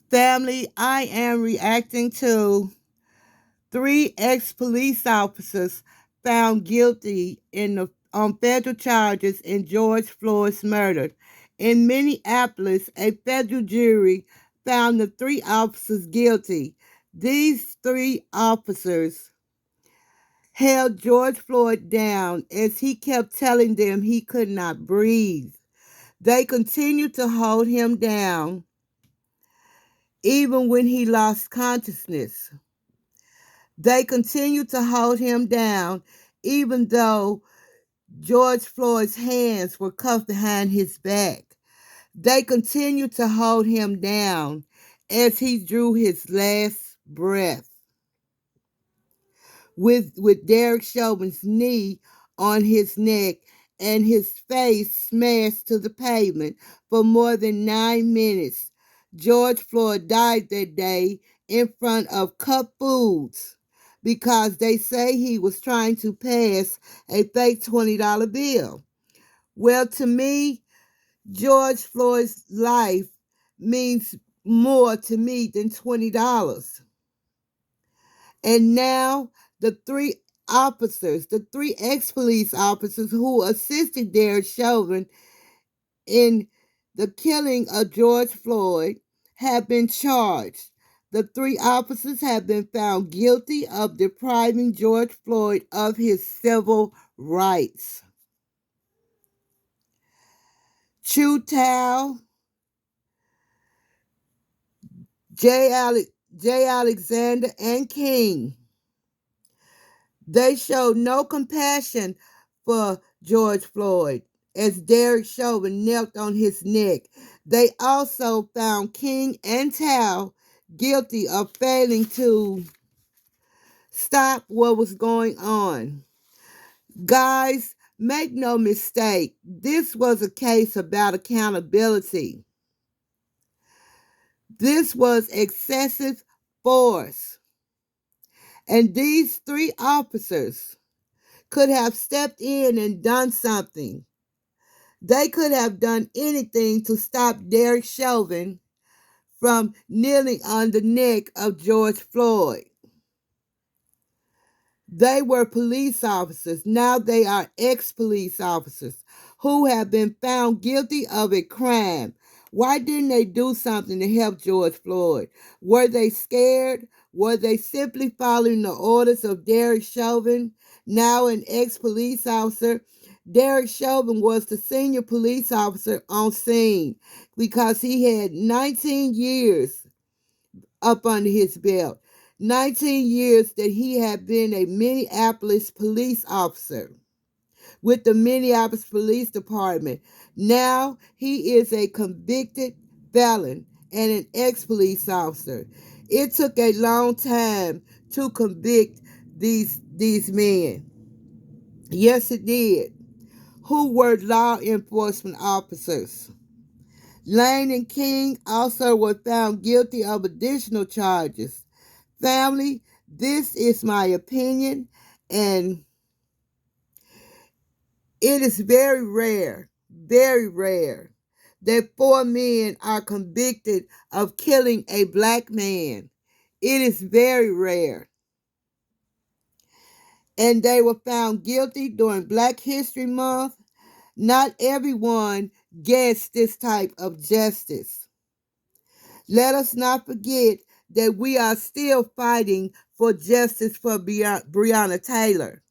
Family, I am reacting to three ex-police officers found guilty on federal charges in George Floyd's murder. In Minneapolis, a federal jury found the three officers guilty. These three officers held George Floyd down as he kept telling them he could not breathe. They continued to hold him down even when he lost consciousness. They continued to hold him down even though George Floyd's hands were cuffed behind his back. They continued to hold him down as he drew his last breath with Derek Chauvin's knee on his neck and his face smashed to the pavement for more than 9 minutes. George Floyd died that day in front of Cup Foods because they say he was trying to pass a fake $20 bill. Well, to me, George Floyd's life means more to me than $20. And now the three ex-police officers who assisted Derek Chauvin in the killing of George Floyd have been charged. The three officers have been found guilty of depriving George Floyd of his civil rights. Chu Tao, J. Alexander, and King. They showed no compassion for George Floyd as Derek Chauvin knelt on his neck. They also found King and Tao guilty of failing to stop what was going on. Guys, make no mistake, this was a case about accountability. This was excessive force. And these three officers could have stepped in and done something. They could have done anything to stop Derek Chauvin from kneeling on the neck of George Floyd. They were police officers. Now they are ex-police officers who have been found guilty of a crime. Why didn't they do something to help George Floyd? Were they scared? Were they simply following the orders of Derek Chauvin, now an ex-police officer? Derek Chauvin was the senior police officer on scene because he had 19 years up under his belt. 19 years that he had been a Minneapolis police officer with the Minneapolis Police Department. Now he is a convicted felon and an ex-police officer. It took a long time to convict these men. Yes, it did. Who were law enforcement officers. Lane and King also were found guilty of additional charges. Family, this is my opinion, and it is very rare that 4 men are convicted of killing a black man. It is very rare. And they were found guilty during Black History Month. Not everyone gets this type of justice. Let us not forget that we are still fighting for justice for Breonna Taylor.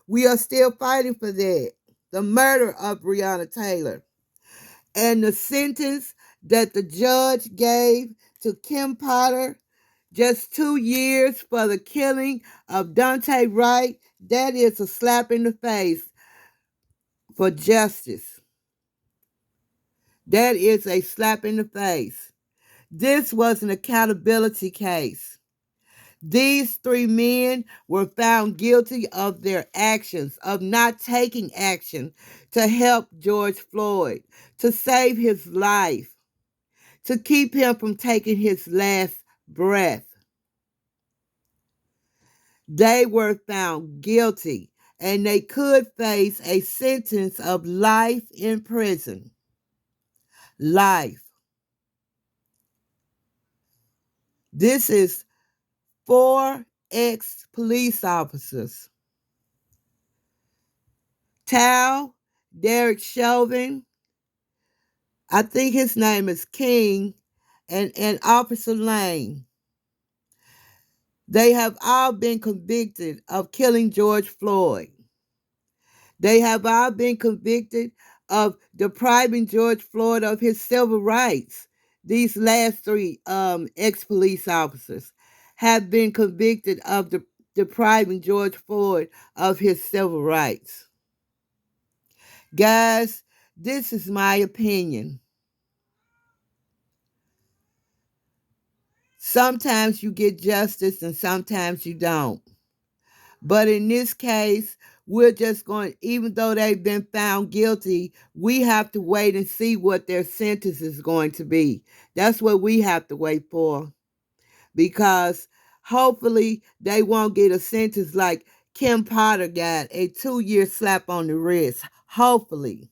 We are still fighting for that. The murder of Breonna Taylor. And the sentence that the judge gave to Kim Potter, just 2 years for the killing of Dante Wright, that is a slap in the face for justice. That is a slap in the face. This was an accountability case. These 3 men were found guilty of their actions, of not taking action to help George Floyd, to save his life, to keep him from taking his last breath. They were found guilty, and they could face a sentence of life in prison. Life. This is 4 ex-police officers. Tal, Derek Chauvin, I think his name is King, and Officer Lane. They have all been convicted of killing George Floyd. They have all been convicted of depriving George Floyd of his civil rights. These last 3 ex-police officers have been convicted of depriving George Floyd of his civil rights. Guys, this is my opinion. Sometimes you get justice and sometimes you don't. But in this case, we're just going, even though they've been found guilty, we have to wait and see what their sentence is going to be. That's what we have to wait for. Because hopefully they won't get a sentence like Kim Potter got, a 2-year slap on the wrist. Hopefully.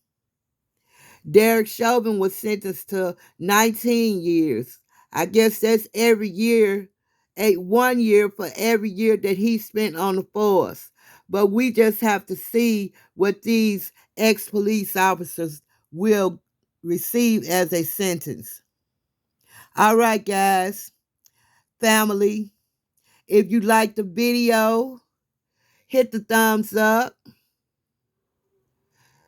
Derek Chauvin was sentenced to 19 years. I guess that's every year, 1 year for every year that he spent on the force. But we just have to see what these ex-police officers will receive as a sentence. All right, guys, family, if you like the video, hit the thumbs up,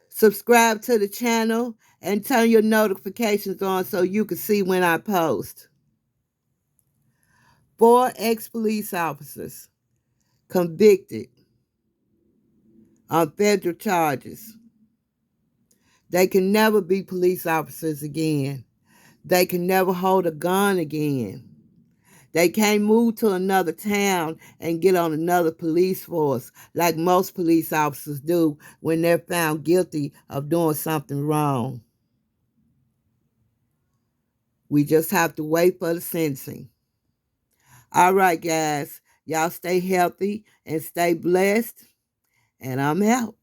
subscribe to the channel, and turn your notifications on so you can see when I post. 4 ex-police officers convicted on federal charges. They can never be police officers again. They can never hold a gun again. They can't move to another town and get on another police force like most police officers do when they're found guilty of doing something wrong. We just have to wait for the sentencing. All right, guys. Y'all stay healthy and stay blessed. And I'm out.